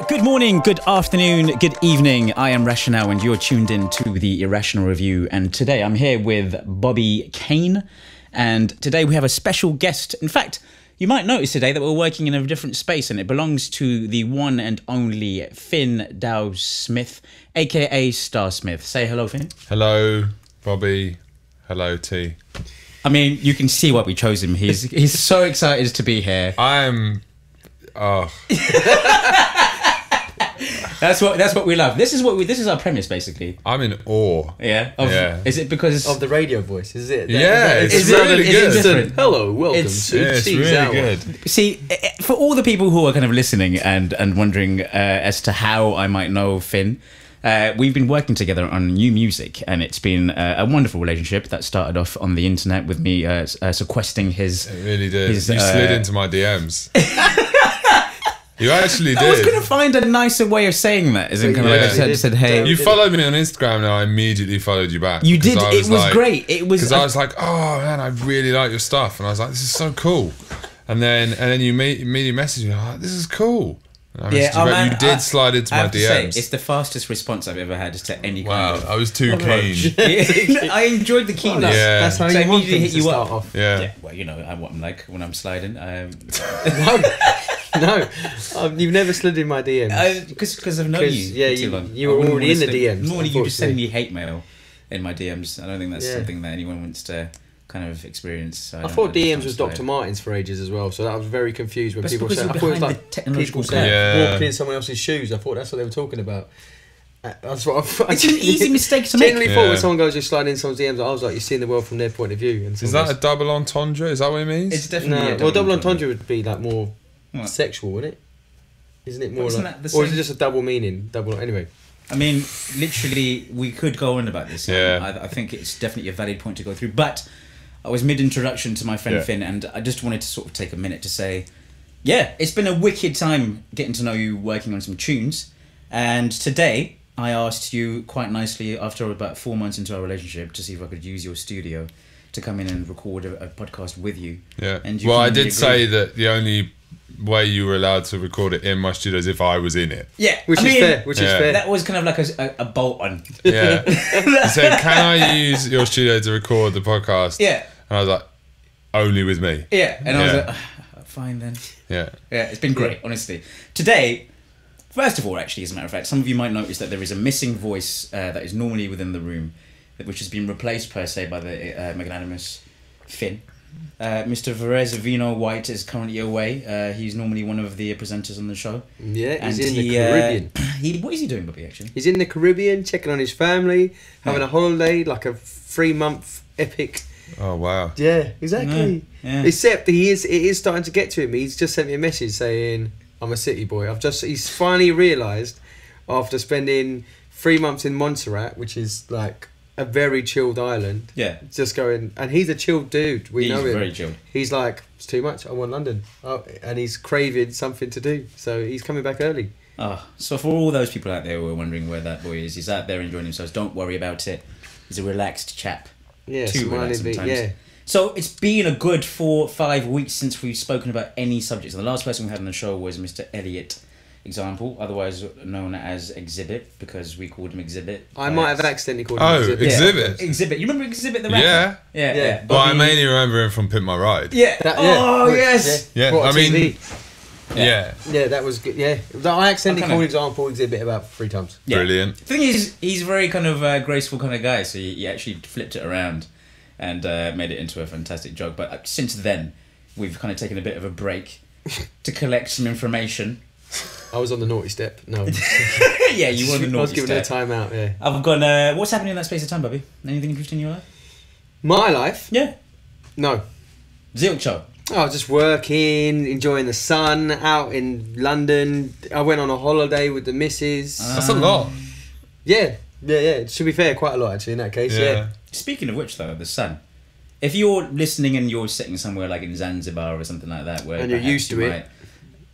Good morning, good afternoon, good evening. I am Irrationale and you're tuned in to the Irrational Review. And today I'm here with Bobby Kane. And today we have a special guest. In fact, you might notice today that we're working in a different space and it belongs to the one and only Finn Dowd-Smith, aka STARSMITH. Say hello, Finn. Hello, Bobby. Hello, T. I mean, you can see why we chose him. He's so excited to be here. I'm... Oh... That's what we love. This is our premise, basically. I'm in awe. Yeah. Yeah. Is it because of the radio voice? Is it? Yeah, it's really good. Is it different? Hello, welcome to it's Cheese really Hour. good. See, for all the people who are kind of listening and wondering as to how I might know Finn, we've been working together on new music, and it's been a wonderful relationship that started off on the internet with me sequestering his. It really did. You slid into my DMs. You actually did. I was going to find a nicer way of saying that. Isn't kind of like I said, hey. You followed me on Instagram, and I immediately followed you back. You did. It was great. It was because I was like, oh man, I really like your stuff, and I was like, this is so cool. And then you immediately messaged me, like, this is cool. And you did slide into my DMs. Say, it's the fastest response I've ever had to any kind of. I was too keen. I enjoyed the keenness. That's how you want things to start off. Yeah. Well, you know what I'm like when I'm sliding. No, you've never slid in my DMs. Because I've known you. Yeah, too long. you were already in the DMs. Normally, you just send me hate mail in my DMs. I don't think that's something that anyone wants to kind of experience. So I thought DMs was Dr. Martens for ages as well, so I was very confused when people said. I thought it was like people walking in someone else's shoes. I thought that's what they were talking about. That's what it's an easy mistake to make. Generally, thought when someone goes just sliding in someone's DMs, I was like, you're seeing the world from their point of view. And is that a double entendre? Is that what it means? It's definitely well, double entendre would be like more sexual, wouldn't it? Isn't it more like, or is it just a double meaning? Anyway. I mean, literally, we could go on about this. Yeah. I think it's definitely a valid point to go through. But I was mid-introduction to my friend Finn, and I just wanted to sort of take a minute to say, yeah, it's been a wicked time getting to know you, working on some tunes. And today, I asked you quite nicely, after about 4 months into our relationship, to see if I could use your studio to come in and record a podcast with you. Yeah. And you I did say that the only way you were allowed to record it in my studio is if I was in it. Yeah, which is fair. That was kind of like a bolt on. Yeah. He said, "Can I use your studio to record the podcast?" Yeah. And I was like, "Only with me." Yeah, and I was like, "Fine then." Yeah. Yeah, it's been great, honestly. Today, first of all, actually, as a matter of fact, some of you might notice that there is a missing voice that is normally within the room, which has been replaced per se by the magnanimous Finn. Mr. Vino White is currently away. He's normally one of the presenters on the show. Yeah, he's in the Caribbean. What is he doing, Bobby, actually? He's in the Caribbean, checking on his family, having a holiday, like a 3-month epic. Oh, wow. Yeah, exactly. Yeah. Except it is starting to get to him. He's just sent me a message saying, I'm a city boy. He's finally realised, after spending 3 months in Montserrat, which is like a very chilled island. Yeah. Just going, and he's a chilled dude. We know him. He's very chilled. He's like, it's too much. I want London. And he's craving something to do. So he's coming back early. So for all those people out there who are wondering where that boy is, he's out there enjoying himself. Don't worry about it. He's a relaxed chap. Yeah, too relaxed sometimes. Yeah. So it's been a good 4-5 weeks since we've spoken about any subjects. And the last person we had on the show was Mr. Elliot Example, otherwise known as Exhibit, because we called him Exhibit. I might have accidentally called him Exhibit. Exhibit. Yeah. Exhibit. You remember Exhibit the rapper? Yeah. Well, I mainly remember him from Pimp My Ride. Yeah. Yes. Yeah. I mean. Yeah. Yeah, that was good. Yeah. I accidentally called Example Exhibit about 3 times. Yeah. Brilliant. The thing is, he's a very kind of graceful kind of guy, so he actually flipped it around and made it into a fantastic joke. But since then, we've kind of taken a bit of a break to collect some information. I was on the naughty step. No. Yeah, you were on the naughty step. I was given a time out, yeah. I've gone, what's happening in that space of time, Bobby? Anything interesting in your life? My life? Yeah. No. Zilcho. Oh, just working, enjoying the sun, out in London. I went on a holiday with the missus. That's a lot. Yeah. To be fair, quite a lot actually in that case, yeah. Speaking of which, though, the sun. If you're listening and you're sitting somewhere like in Zanzibar or something like that, where and you're used to it,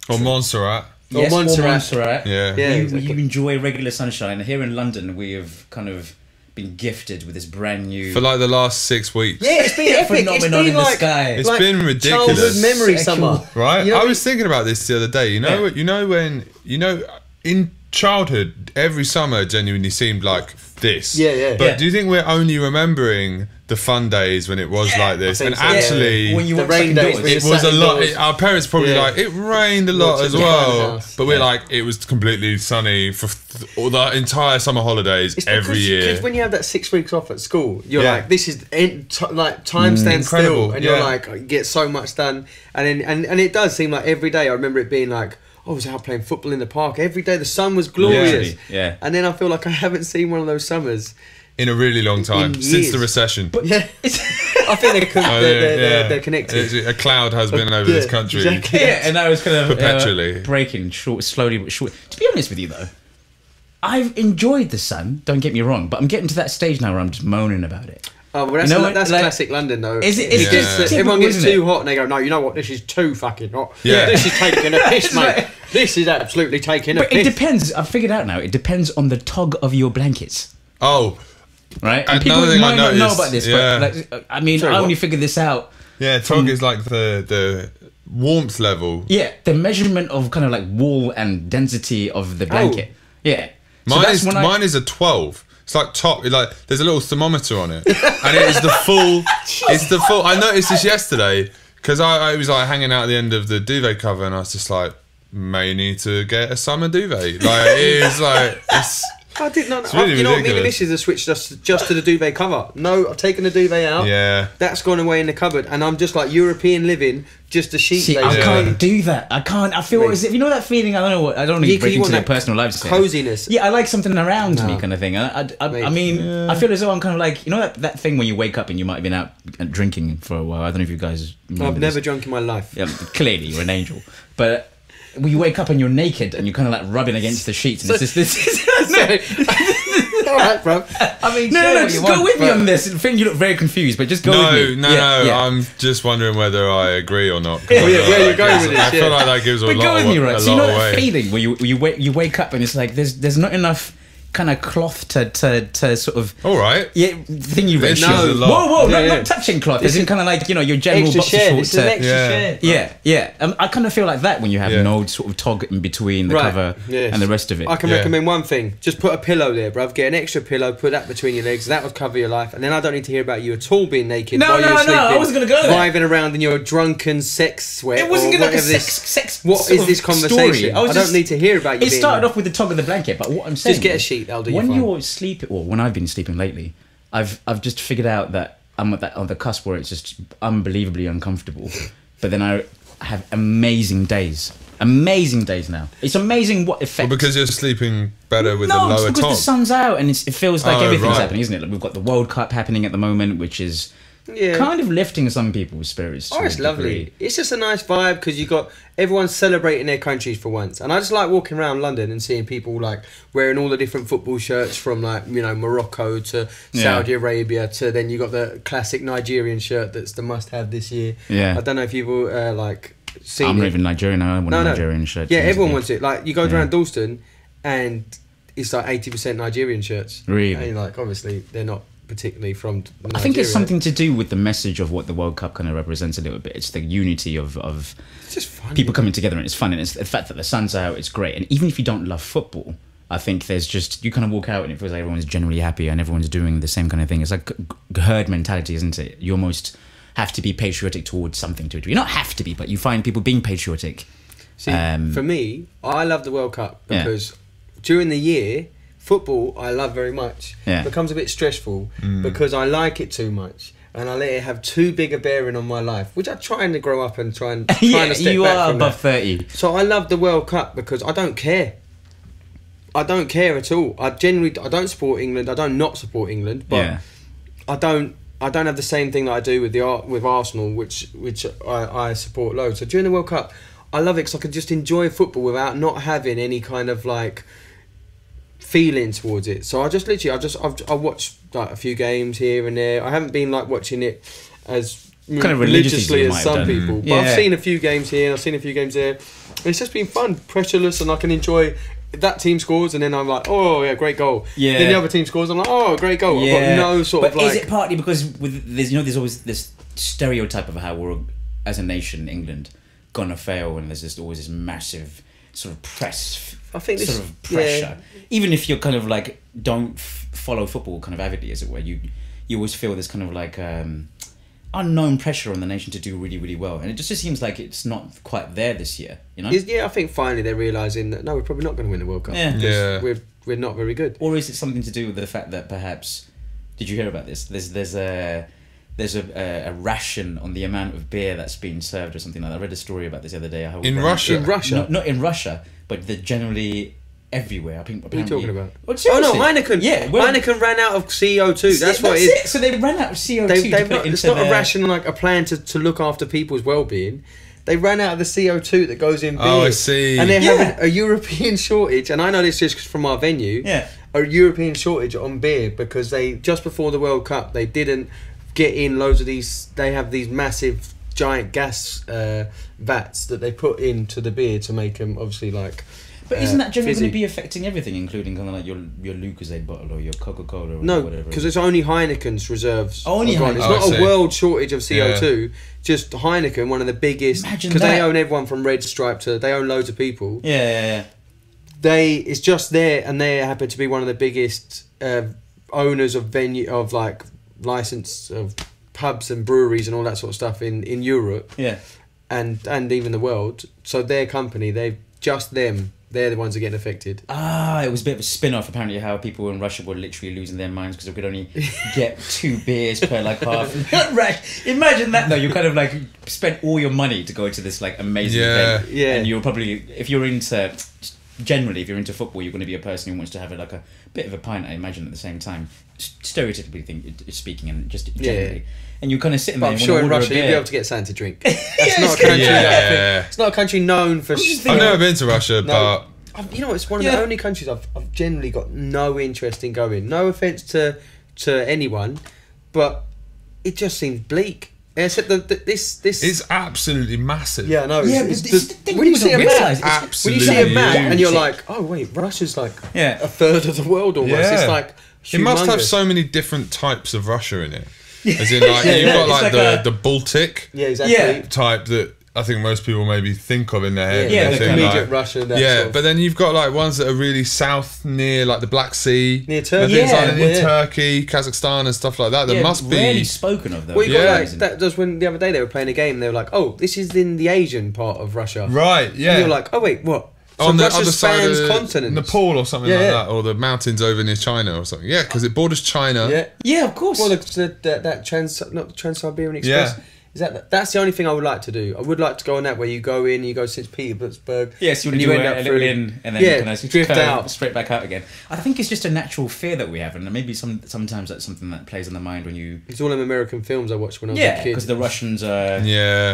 or Montserrat. Yes, or Montserrat. Yeah. You enjoy regular sunshine. Here in London, we have kind of been gifted with this brand new... For like the last 6 weeks. Yeah, it's been epic. Phenomenon in the sky. It's been ridiculous. Childhood memory summer. Right? I was thinking about this the other day. You know when... in childhood, every summer genuinely seemed like this. Yeah. But do you think we're only remembering the fun days when it was like this? And so, actually, when you the were rain days, it was a lot. Our parents probably like, it rained a lot as well. But we're like, it was completely sunny for all the entire summer holidays every year. Because when you have that 6 weeks off at school, you're like, this is like time stands still, and you're like, you get so much done. And then, and it does seem like every day. I remember it being like, I was out playing football in the park every day. The sun was glorious. Yeah. And then I feel like I haven't seen one of those summers in a really long time, since the recession. But I think they're connected. A cloud has been over this country. Exactly. Yeah, and I was kind of perpetually breaking slowly but surely. To be honest with you, though, I've enjoyed the sun. Don't get me wrong, but I'm getting to that stage now where I'm just moaning about it. Oh, well, that's like, classic London, though. Is it? It's just everyone gets too hot, and they go, "No, you know what? This is too fucking hot. Yeah. This is taking a piss, mate. This is absolutely taking a piss." But it depends. I've figured out now. It depends on the tug of your blankets. Oh, right. And people might not know about this, but like, I mean, I only figured this out. Yeah, tug is like the warmth level. Yeah, the measurement of kind of like wall and density of the blanket. Yeah, mine is a 12. It's like like there's a little thermometer on it, and it is the full. It's the full. I noticed this yesterday because I was like hanging out at the end of the duvet cover, and I was just like, may need to get a summer duvet. Like it is like it's. I did not. Really you know what? Maybe this is a switch just to the duvet cover. No, I've taken the duvet out. Yeah, that's gone away in the cupboard, and I'm just like European living, just a sheet. See, I can't do that. I can't. I feel as if you know that feeling. I don't know what. I don't need to break into their personal lives. Coziness. Yeah, I like something around me, kind of thing. I mean, I feel as though I'm kind of like that thing when you wake up and you might have been out drinking for a while. I don't know if you guys. I've never drunk in my life. Yeah, clearly you're an angel, but. When you wake up and you're naked and you're kind of like rubbing against the sheets and it's just all right, bro. I mean, no, just go with me on this. I think you look very confused, but just go with me. No, I'm just wondering whether I agree or not. Where you're going with this? I feel like that gives a lot away. Go with me, right? So you know that feeling where you wake up and it's like there's not enough kind of cloth to sort of. All right. Yeah, thing you read. No. Whoa, not touching cloth. It's in kind of like your general boxer shorts. It's an extra share. Yeah. I kind of feel like that when you have no sort of tog in between the cover and the rest of it. I can recommend one thing: just put a pillow there, bruv. Get an extra pillow, put that between your legs. That would cover your life, and then I don't need to hear about you at all being naked while you're sleeping. I wasn't going to go there. Driving around in your drunken sex sweat. It wasn't going to be sex. What is this conversation? I don't need to hear about you. It started off with the tug of the blanket, but what I'm saying, just get a sheet. That'll do you fine. When you're sleeping, or when I've been sleeping lately, I've just figured out that I'm at on the cusp where it's just unbelievably uncomfortable. But then I have amazing days now. It's amazing what effect. Well, because you're sleeping better with the lower top. No, because the sun's out and it feels like everything's happening, isn't it? Like we've got the World Cup happening at the moment, which is kind of lifting some people's spirits. Oh, it's lovely. It's just a nice vibe because you got everyone celebrating their countries for once, and I just like walking around London and seeing people like wearing all the different football shirts from like Morocco to Saudi Arabia to then you got the classic Nigerian shirt that's the must-have this year. Yeah, I don't know if you've all like seen. I'm not even Nigerian. I want a Nigerian shirt. Yeah, everyone wants it. Like you go around Dalston, and it's like 80% Nigerian shirts. Really? And like obviously they're not particularly from Nigeria. I think it's something to do with the message of what the World Cup kind of represents a little bit. It's the unity of it's just fun, people coming together, and it's fun, and it's the fact that the sun's out. It's great, and even if you don't love football, I think there's just you kind of walk out and it feels like everyone's generally happy and everyone's doing the same kind of thing. It's like herd mentality, isn't it? You almost have to be patriotic towards something to it. You not have to be, but you find people being patriotic. See, for me, I love the World Cup because during the year. Football, I love very much. It becomes a bit stressful because I like it too much, and I let it have too big a bearing on my life, which I'm trying to grow up and trying to step you back are from above that. 30. So I love the World Cup because I don't care. I don't care at all. I don't support England. I don't not support England, but I don't have the same thing that I do with Arsenal, which I support loads. So during the World Cup, I love it because I can just enjoy football without not having any kind of like feeling towards it. So I've watched like a few games here and there. I haven't been like watching it as kind of religiously as some people, but I've seen a few games here and I've seen a few games there. It's just been fun, pressureless, and I can enjoy that team scores and then I'm like, oh yeah, great goal. Yeah. Then the other team scores, I'm like, oh, great goal. I've got no sort of like. But is it partly because there's always this stereotype of how we're as a nation, England, gonna fail, and there's just always this massive sort of press I think this sort of pressure. Even if you're kind of like don't follow football kind of avidly, as it were, you always feel this kind of like unknown pressure on the nation to do really, really well, and it just seems like it's not quite there this year. You know? Yeah, I think finally they're realising that no, we're probably not going to win the World Cup. Yeah. We're not very good. Or is it something to do with the fact that perhaps, did you hear about this? There's a ration on the amount of beer that's being served or something like that. I read a story about this the other day. In Russia? In Russia? Not in Russia, but generally everywhere. I think. What are you talking about? Well, oh no, seriously. Heineken. Yeah, Heineken ran out of CO2. That's what it is. So they ran out of CO2. It's not a ration like a plan to look after people's well-being. They ran out of the CO2 that goes in beer. Oh, I see. And they're having a European shortage, and I know this just from our venue. Yeah. A European shortage on beer because they just before the World Cup they didn't get in loads of these. They have these massive giant gas vats that they put into the beer to make them obviously like. But isn't that generally going to be affecting everything, including kind of like your Lucozade bottle or your Coca-Cola or no, whatever? because it's only Heineken's reserves. Only Heineken. It's Heineken. not a world shortage of CO2. Just Heineken, one of the biggest. Because they own everyone from Red Stripe to they own loads of people. Yeah. It's just there, and they happen to be one of the biggest owners of like license of pubs and breweries and all that sort of stuff in Europe. Yeah. And even the world. So their company, they're the ones that are getting affected. It was a bit of a spin-off, apparently, how people in Russia were literally losing their minds because they could only get 2 beers per like half. Imagine that though. You kind of like spent all your money to go to this like amazing event, and you're probably if you're into football, you're going to be a person who wants to have like a bit of a pint, I imagine, at the same time, stereotypically speaking, and just generally. And you're kind of sitting there. I'm sure in Russia you'll be able to get something to drink. That's not a country. It's not a country known for. I've never been to Russia, but you know, it's one of the only countries I've generally got no interest in going. No offense to anyone, but it just seems bleak. Except this it's absolutely massive. Yeah, no. Yeah, when you see a map, absolutely and you're like, oh wait, Russia's like a third of the world almost. Yeah. It's like humongous. It must have so many different types of Russia in it. As in, like you've got like the Baltic type that I think most people maybe think of in their head. Yeah, like immediate Russia. But then you've got like ones that are really south near like the Black Sea, near Turkey, near Turkey, Kazakhstan, and stuff like that. There must be rarely spoken of though. Well, you got like that. Just when the other day they were playing a game, they were like, "Oh, this is in the Asian part of Russia." Right. Yeah. And you're like, "Oh wait, what?" So on the Russia other side of continents. Nepal or something like that, or the mountains over near China or something. Yeah, because it borders China. Yeah, of course. Well, that Trans-Siberian Express. Yeah. Is that's the only thing I would like to do. I would like to go on that where you go in, you go to St. Petersburg. Yes, you want to do a little in and then you can drift out straight back out again. I think it's just a natural fear that we have, and maybe sometimes that's something that plays on the mind when you. It's all them American films I watched when I was a kid. Yeah, because the Russians are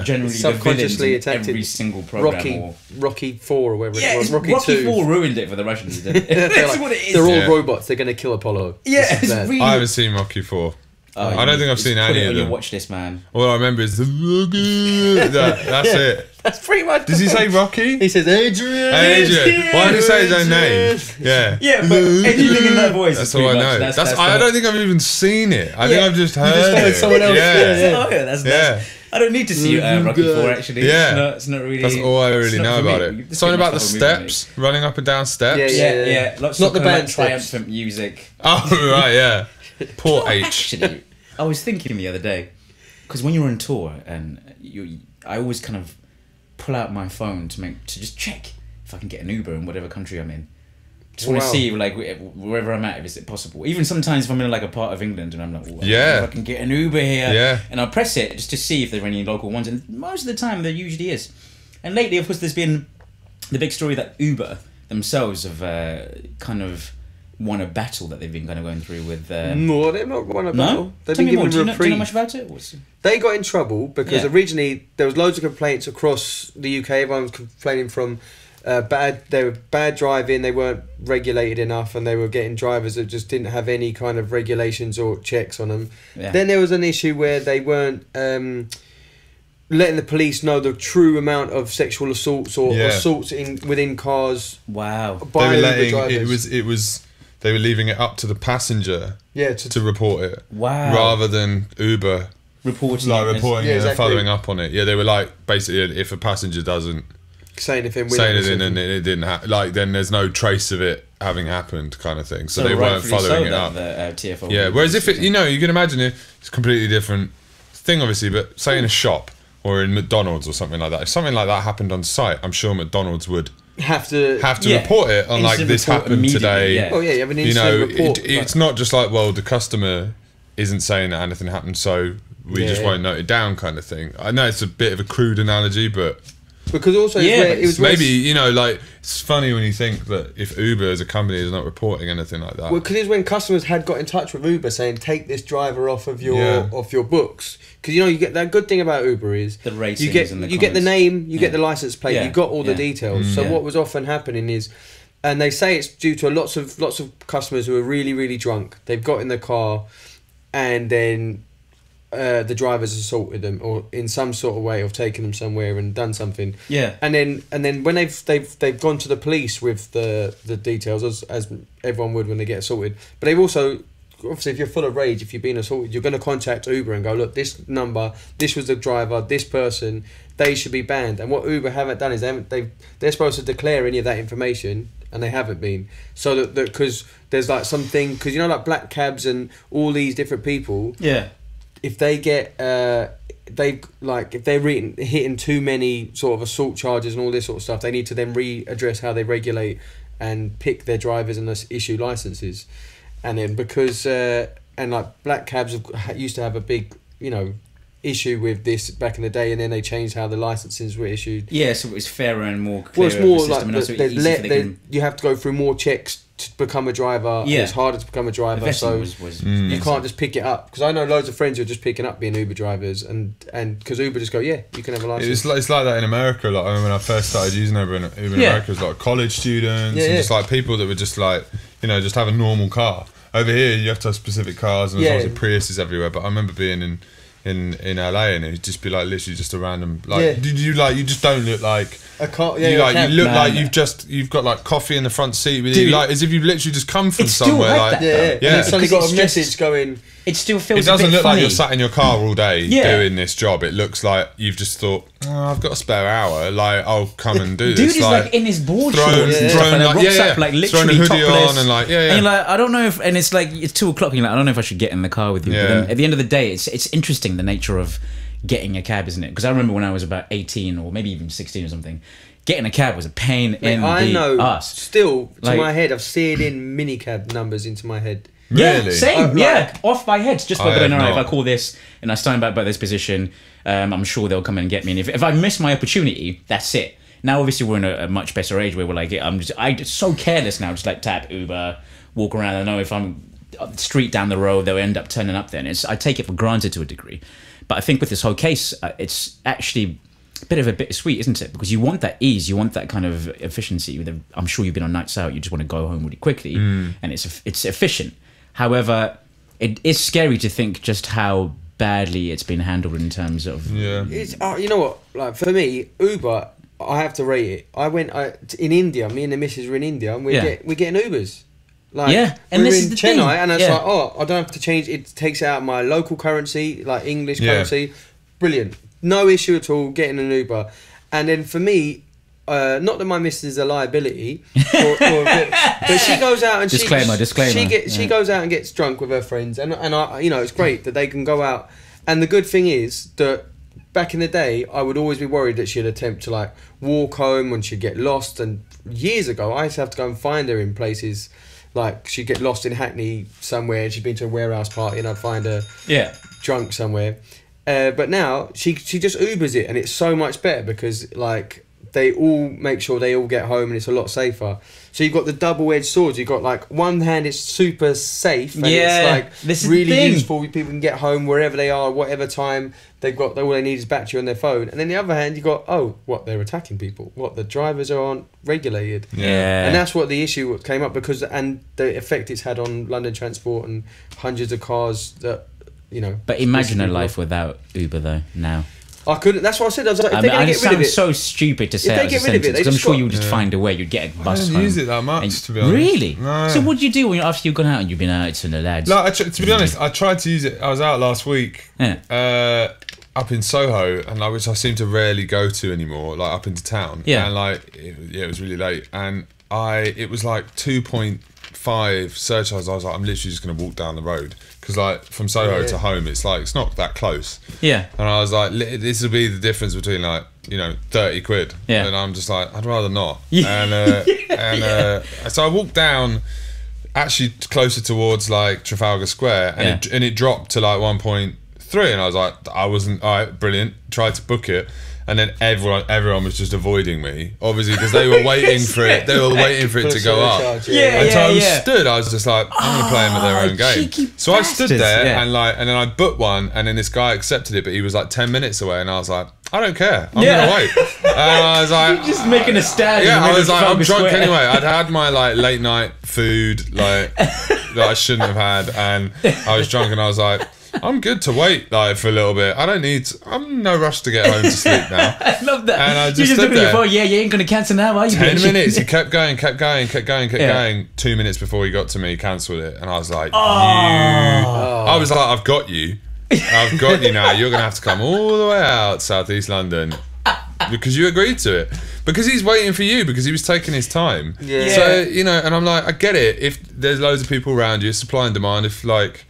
generally subconsciously the villains in every single program. Rocky 4 or whatever it was. Rocky 4 ruined it for the Russians. That's what it is. They're all robots. They're going to kill Apollo. Yeah, it's really. I haven't seen Rocky 4. I don't think I've seen any of them. Watch this, man. All I remember is that's it. That's pretty much. Does he say Rocky? He says Adrian. Why did he say his own name? Yeah. Yeah, but anything in that voice. That's all I know. I don't think I've even seen it. I think I've just heard it. Someone else. That's I don't need to see Rocky 4 actually. Yeah. It's not really. That's all I really know about it. Something about the steps, running up and down steps. Yeah. Lots not of the band triumphant music. Oh right, yeah. Poor H. Actually, I was thinking the other day, because when you're on tour and I always kind of pull out my phone to just check if I can get an Uber in whatever country I'm in. Just want to see like wherever I'm at, if it's possible. Even sometimes if I'm in like a part of England and I'm like, if I can get an Uber here, and I'll press it just to see if there are any local ones. And most of the time there usually is. And lately, of course, there's been the big story that Uber themselves have kind of won a battle that they've been kind of going through with. No, they've not won a battle. They've been given do reprieve. You know much about it? They got in trouble because originally there was loads of complaints across the UK. Everyone was complaining from they were bad driving, they weren't regulated enough, and they were getting drivers that just didn't have any kind of regulations or checks on them. Yeah. Then there was an issue where they weren't letting the police know the true amount of sexual assaults or assaults within cars. Wow. By Uber drivers. It was they were leaving it up to the passenger to report it. Wow. Rather than Uber reporting and following up on it. Yeah, they were like, basically, if a passenger doesn't saying anything, and it didn't happen. Like then there's no trace of it having happened, kind of thing. So they weren't rightfully following so it up. The TFL. Yeah. Whereas if it, you know, you can imagine it's a completely different thing, obviously. But say in a shop or in McDonald's or something like that, if something like that happened on site, I'm sure McDonald's would have to report it on like this happened today. Yeah. Oh yeah, you have an incident report. It's not just like, well, the customer isn't saying that anything happened, so we just won't note it down, kind of thing. I know it's a bit of a crude analogy, but because also it was maybe, you know, like it's funny when you think that if Uber as a company is not reporting anything like that. Well, because it's when customers had got in touch with Uber saying take this driver off of your books, because you know you get that good thing about Uber is the ratings you get the name, you get the license plate, you got all the details. So what was often happening is, and they say it's due to lots of customers who are really, really drunk. They've got in the car, and then the drivers assaulted them, or in some sort of way of taking them somewhere and done something. Yeah. And then when they've gone to the police with the details, as everyone would when they get assaulted. But they've also, obviously, if you're full of rage, if you've been assaulted, you're going to contact Uber and go, look, this number, this was the driver, this person, they should be banned. And what Uber haven't done is they're supposed to declare any of that information, and they haven't been. So that because there's like something, because you know, like black cabs and all these different people. Yeah. If they get if they're hitting too many sort of assault charges and all this sort of stuff, they need to then readdress how they regulate and pick their drivers and issue licenses. And then because and like black cabs used to have a big, you know, issue with this back in the day, and then they changed how the licenses were issued. Yeah, so it was fairer and more clear. Well, it's more like you have to go through more checks to become a driver. Yeah, it's harder to become a driver, so you can't just pick it up. Because I know loads of friends who are just picking up being Uber drivers, and because Uber just go, yeah, you can have a license. It's like that in America. Like I remember when I first started using Uber in America, it was like college students and just like people that were just like, you know, just have a normal car. Over here, you have to have specific cars, and there's obviously Priuses everywhere. But I remember being in LA, and it'd just be like literally just a random you just don't look like a car. You look like you've got like coffee in the front seat with you, like as if you've literally just come from somewhere. Like and it's suddenly got a message going. It still feels. It doesn't a bit look funny. like you're sat in your car all day doing this job. It looks like you've just thought, oh, I've got a spare hour. Like I'll come and do this. Dude is like in his board shorts and stuff, and like literally throwing a hoodie topless. on and like And you're like, I don't know if, and it's like it's 2 o'clock. And you're like, I don't know if I should get in the car with you. But then at the end of the day, it's interesting the nature of getting a cab, isn't it? Because I remember when I was about 18 or maybe even 16 or something, getting a cab was a pain in the ass. Still, to my head, I've seared in minicab numbers into my head. Yeah, really? Same. Off by head, just by going, all right, if I call this and I stand back by this position, I'm sure they'll come and get me. And if I miss my opportunity, that's it. Now, obviously, we're in a much better age where we're like, I'm just so careless now. Just like tap Uber, walk around. I know if I'm up the street down the road, they'll end up turning up. Then I take it for granted to a degree. But I think with this whole case, it's actually a bit of a bittersweet, isn't it? Because you want that ease, you want that kind of efficiency. I'm sure you've been on nights out, you just want to go home really quickly, and it's efficient. However, it is scary to think just how badly it's been handled in terms of... Yeah. It's, you know what? Like for me, Uber, I have to rate it. I went in India, me and the missus were in India, and we're getting Ubers. Like, and we were this in is the Chennai, thing. and it's like, oh, I don't have to change. It takes out my local currency, like English currency. Brilliant. No issue at all getting an Uber. And then for me, not that my missus is a liability, but she goes out and disclaimer. She goes out and gets drunk with her friends, and I, you know, it's great that they can go out. And the good thing is that back in the day, I would always be worried that she'd attempt to like walk home when she'd get lost. And years ago, I used to have to go and find her in places. Like she'd get lost in Hackney somewhere, and she'd been to a warehouse party, and I'd find her drunk somewhere. But now she just Ubers it, and it's so much better because like they all make sure they all get home, and it's a lot safer. So you've got the double-edged swords. You've got like one hand, it's super safe, and it's like this really useful. People can get home wherever they are, whatever time they've got. All they need is battery on their phone. And then the other hand, you've got they're attacking people. The drivers aren't regulated. Yeah, and that's what the issue came up because and the effect it's had on London transport and hundreds of cars that you know. But imagine a life without Uber though now. I couldn't. That's what I said. I was like, if they're going to get rid of it, so stupid to say if they get rid of it, because I'm sure you would just find a way. You'd get a bus home. I don't use it that much, to be honest. Really? No. So what do you do after you've gone out and you've been out to the lads? No, to be honest, I tried to use it. I was out last week. Yeah. up in Soho, and like, which I seem to rarely go to anymore, like up into town. Yeah. And like, it was really late, and it was like 2.5 surcharge. I was like, I'm literally just gonna walk down the road, because like from Soho to home, it's not that close. Yeah. And I was like, this will be the difference between like, you know, 30 quid. Yeah. And I'm just like, I'd rather not. Yeah. So I walked down, actually closer towards like Trafalgar Square, and it dropped to like 1.3, and I was like, I wasn't, all right, brilliant, tried to book it, and then everyone was just avoiding me, obviously, because they were waiting for it to go up. And so I was stood, I was just like, I'm gonna play them at their own game. So I stood there and then I booked one, and then this guy accepted it, but he was like 10 minutes away, and I was like, I don't care, I'm gonna wait. And I was like, you're just making a stand. Yeah, I was like, I'm drunk anyway. I'd had my like late night food like that I shouldn't have had, and I was drunk, and I was like, I'm good to wait like for a little bit. I'm in no rush to get home to sleep now. I love that. And I just you just stood look at your there. phone. Yeah, you ain't gonna cancel now, are you? 10 bitch? minutes. He kept going. 2 minutes before he got to me, he cancelled it, and I was like, I was like, I've got you. I've got you now. You're gonna have to come all the way out Southeast London because you agreed to it. Because he's waiting for you, because he was taking his time. Yeah. So, you know, and I'm like, I get it. If there's loads of people around you, supply and demand. If like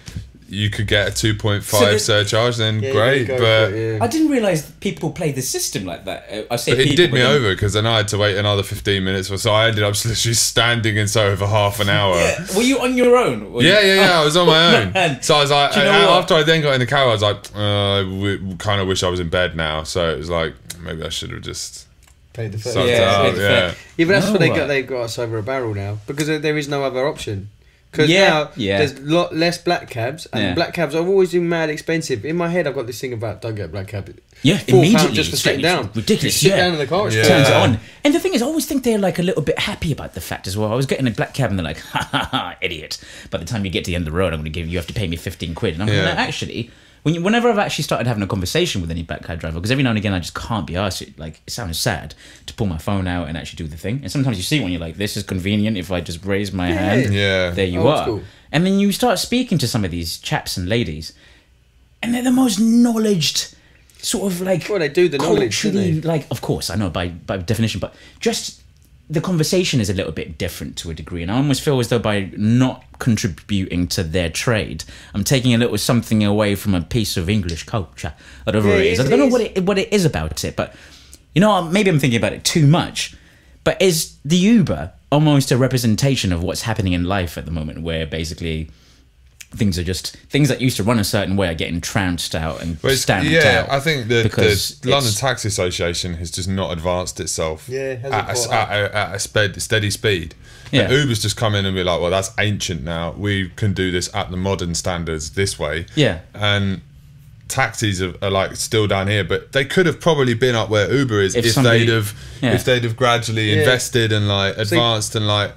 you could get a 2.5 surcharge, then great. But I didn't realise people play the system like that. I say but it people, did me over, because then I had to wait another 15 minutes or so. I ended up literally standing in Soho for half an hour. Were you on your own? Yeah, I was on my own. Man. So I was like, Do you know what? after I then got in the car, I was like, I kind of wish I was in bed now. So it was like, maybe I should have just paid the sucked fee. it up. Yeah, but that's what right. they've got us over a barrel now, because there is no other option. Because Yeah, now yeah. there's a lot less black cabs, and Yeah. black cabs have always been mad expensive. In my head, I've got this thing about don't get a black cab. Yeah, £4 immediately. just for sitting down. Ridiculous. Sit down in the car. It's Turns it Yeah. on. And the thing is, I always think they're like a little bit happy about the fact as well. I was getting a black cab and they're like, ha ha ha, idiot. By the time you get to the end of the road, you have to pay me 15 quid. And I'm like, no, actually, whenever I've actually started having a conversation with any black cab driver, because every now and again I just can't be asked, it sounds sad to pull my phone out and actually do the thing. And sometimes you see one, you're like, this is convenient if I just raise my hand. Yeah. There you Old are. school. And then you start speaking to some of these chaps and ladies, and they're the most knowledged, sort of like, Well, they do the knowledge, don't culturally, they? like, of course, I know by definition, but just the conversation is a little bit different to a degree, and I almost feel as though by not contributing to their trade, I'm taking a little something away from a piece of English culture, whatever it is. I don't know what it is about it, but you know, maybe I'm thinking about it too much. But is the Uber almost a representation of what's happening in life at the moment, where basically things that used to run a certain way are getting trounced out and stamped out? I think the because London Taxi Association has just not advanced itself Yeah, it hasn't caught up. at a steady speed. Yeah. And Uber's just come in and be like, well, that's ancient now. We can do this at the modern standards this way. Yeah. And taxis are like still down here, but they could have probably been up where Uber is if they'd have gradually invested and like advanced and like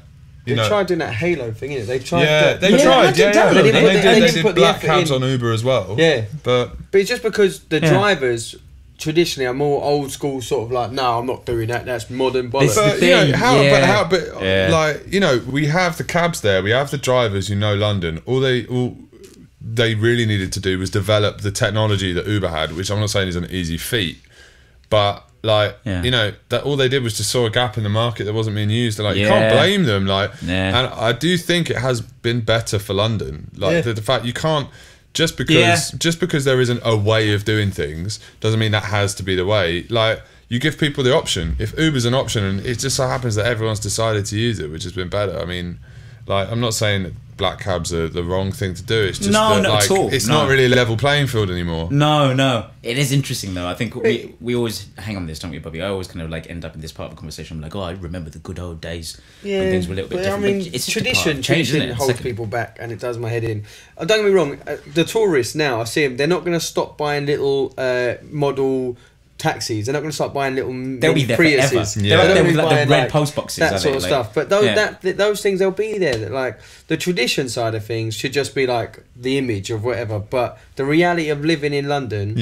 They tried doing that Halo thing, innit? They tried. they tried. They didn't put the black effort cabs in. on Uber as well. Yeah, but it's just because the drivers traditionally are more old school, sort of like, no, I'm not doing that. That's modern bollocks. But you know like, you know, we have the cabs there, we have the drivers who know London. All they really needed to do was develop the technology that Uber had, which I'm not saying is an easy feat, but like, you know, that all they did was just saw a gap in the market that wasn't being used. And like, you can't blame them. Like, and I do think it has been better for London. Like the fact you can't just because there isn't a way of doing things doesn't mean that has to be the way. Like, you give people the option. If Uber's an option, and it just so happens that everyone's decided to use it, which has been better. I mean, like, I'm not saying that black cabs are the wrong thing to do. It's just not like, at all. It's not really a level playing field anymore. No. It is interesting though. I think we always hang on this, don't we, Bobby? I always kind of like end up in this part of the conversation. I'm like, oh, I remember the good old days when things were a little bit different. I mean, It's just a part of change, tradition isn't it? holds people back, and it does my head in. Don't get me wrong. The tourists now, I see them. They're not going to stop buying little model taxis. They're not going to start buying little They'll be there Priuses. forever. They're there with like the red post boxes, that sort of like, stuff. But those things, they'll be there. That, like, the tradition side of things should just be like the image of whatever. But the reality of living in London,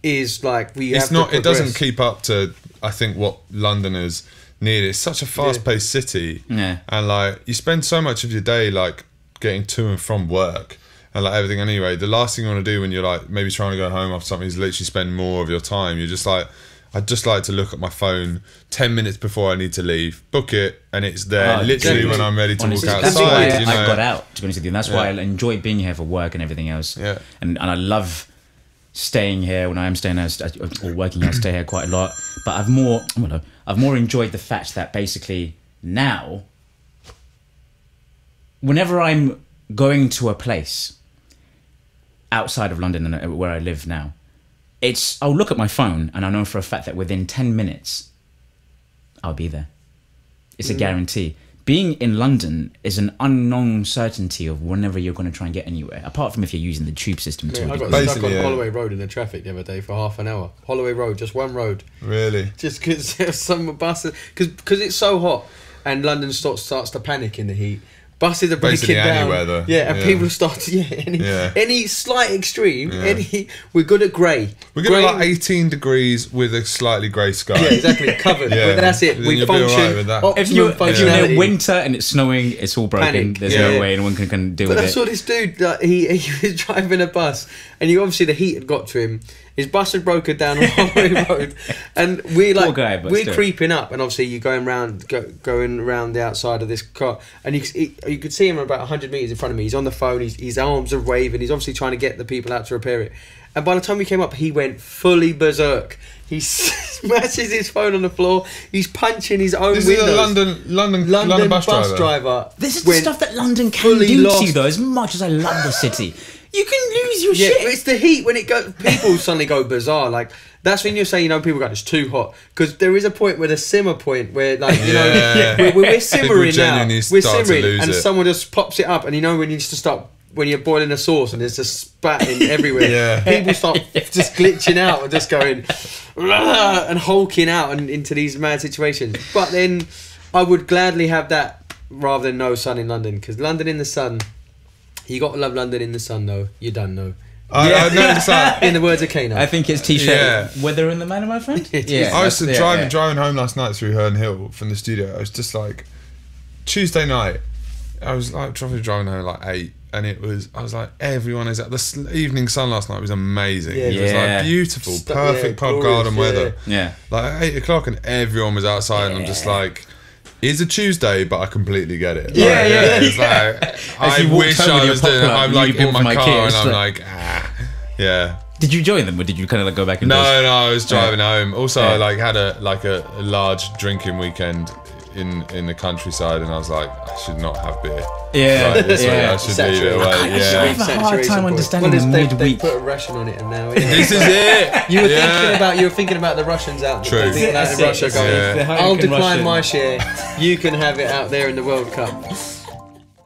is like it doesn't keep up to, I think, what Londoners need. It's such a fast-paced city, and like, you spend so much of your day like getting to and from work. and like everything anyway. The last thing you want to do when you're like maybe trying to go home after something is literally spend more of your time. You're just like, I'd just like to look at my phone 10 minutes before I need to leave, book it, and it's there literally when I'm ready to walk outside. That's why you know? I got out, to be honest with you. And that's why I enjoy being here for work and everything else. Yeah. And I love staying here when I am staying here or working here. I stay here quite a lot. But I've more enjoyed the fact that basically now, whenever I'm going to a place outside of London and where I live now, I'll look at my phone and I know for a fact that within 10 minutes, I'll be there. It's a guarantee. Being in London is an unknown certainty of whenever you're going to try and get anywhere, apart from if you're using the tube system. I got stuck on Holloway Road in the traffic the other day for half an hour. Holloway Road, just one road. Really? Just because there's some buses, because it's so hot and London starts to panic in the heat. Buses are breaking down. Anywhere, though. Yeah, and people start to any slight extreme. We're good at grey. We're good at like 18 degrees with a slightly grey sky. Yeah, exactly, covered. But that's it. We function. With that. If you're in winter and it's snowing, it's all broken. Panic. There's no way anyone can deal with it. But I saw this dude. He was driving a bus, and obviously the heat had got to him. His bus had broken down on Holloway Road, and we're creeping up, and obviously you're going around the outside of this car, and you could see him about 100 metres in front of me. He's on the phone, his arms are waving, he's obviously trying to get the people out to repair it. And by the time we came up, he went fully berserk. He smashes his phone on the floor. He's punching his own windows. This is a London bus driver. This is the stuff that London can do to you, though. As much as I love the city, you can lose your shit. It's the heat when it goes. People suddenly go bizarre. Like that's when you're saying, people go, it's too hot. Because there is a point where the simmer point where, like, we're simmering now. We're simmering, and someone just pops it up, and when you used to stop. When you're boiling a sauce and there's just spatting everywhere, people start just glitching out and just going and hulking out and into these mad situations. But then I would gladly have that rather than no sun in London, because London in the sun, you got to love London in the sun though. You don't know. I noticed that. In the words of Kano. I think it's t-shirt. Weather in the manor, my friend. I was driving home last night through Herne Hill from the studio. I was just like, Tuesday night, I was like driving home like 8. And I was like, everyone is out. The evening sun last night was amazing. It was like beautiful, perfect pub garden weather. Yeah. Like 8 o'clock and everyone was outside and I'm just like, it's a Tuesday, but I completely get it. It's like, I wish I was doing it. I'm like in my car and I'm like, Did you join them or did you kind of like go back and No, I was driving home. Also, I like had a large drinking weekend in the countryside and I was like, I should not have beer. I should leave it away. I have a hard time understanding the midweek. They put a ration on it and now this is it. You were thinking about the Russians out there. True. People out in Russia going, I'll decline my share. You can have it out there in the World Cup.